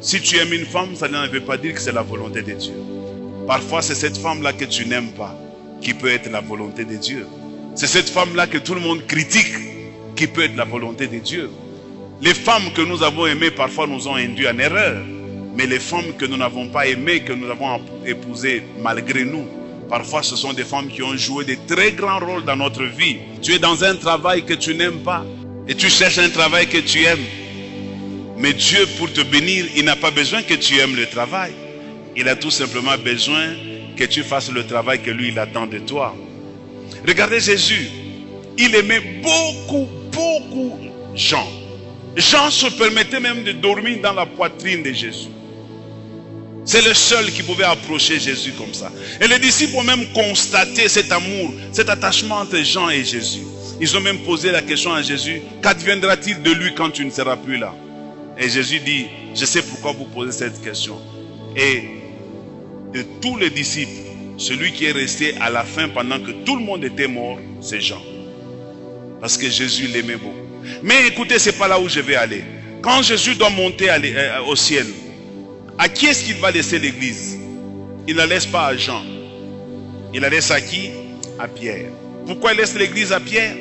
Si tu aimes une femme, ça ne veut pas dire que c'est la volonté de Dieu. Parfois, c'est cette femme-là que tu n'aimes pas qui peut être la volonté de Dieu. C'est cette femme-là que tout le monde critique qui peut être la volonté de Dieu. Les femmes que nous avons aimées parfois nous ont induits en erreur. Mais les femmes que nous n'avons pas aimées, que nous avons épousées malgré nous, parfois ce sont des femmes qui ont joué de très grands rôles dans notre vie. Tu es dans un travail que tu n'aimes pas et tu cherches un travail que tu aimes. Mais Dieu, pour te bénir, il n'a pas besoin que tu aimes le travail. Il a tout simplement besoin que tu fasses le travail que lui, il attend de toi. Regardez Jésus. Il aimait beaucoup Jean. Jean se permettait même de dormir dans la poitrine de Jésus. C'est le seul qui pouvait approcher Jésus comme ça. Et les disciples ont même constaté cet amour, cet attachement entre Jean et Jésus. Ils ont même posé la question à Jésus, qu'adviendra-t-il de lui quand tu ne seras plus là? Et Jésus dit, je sais pourquoi vous posez cette question. Et de tous les disciples, celui qui est resté à la fin pendant que tout le monde était mort, c'est Jean. Parce que Jésus l'aimait beaucoup. Mais écoutez, ce n'est pas là où je vais aller. Quand Jésus doit monter au ciel, à qui est-ce qu'il va laisser l'église? Il ne la laisse pas à Jean. Il la laisse à qui? À Pierre. Pourquoi il laisse l'église à Pierre?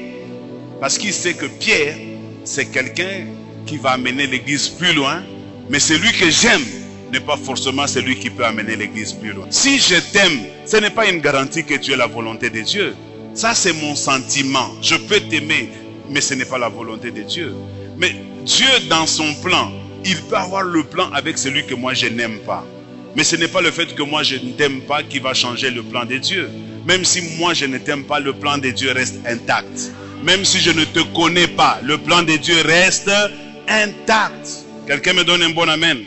Parce qu'il sait que Pierre, c'est quelqu'un qui va amener l'église plus loin. Mais celui que j'aime n'est pas forcément celui qui peut amener l'église plus loin. Si je t'aime, ce n'est pas une garantie que tu es la volonté de Dieu. Ça, c'est mon sentiment. Je peux t'aimer, mais ce n'est pas la volonté de Dieu. Mais Dieu, dans son plan, il peut avoir le plan avec celui que moi je n'aime pas. Mais ce n'est pas le fait que moi je ne t'aime pas qui va changer le plan de Dieu. Même si moi je ne t'aime pas, le plan de Dieu reste intact. Même si je ne te connais pas, le plan de Dieu reste intact. Quelqu'un me donne un bon amen?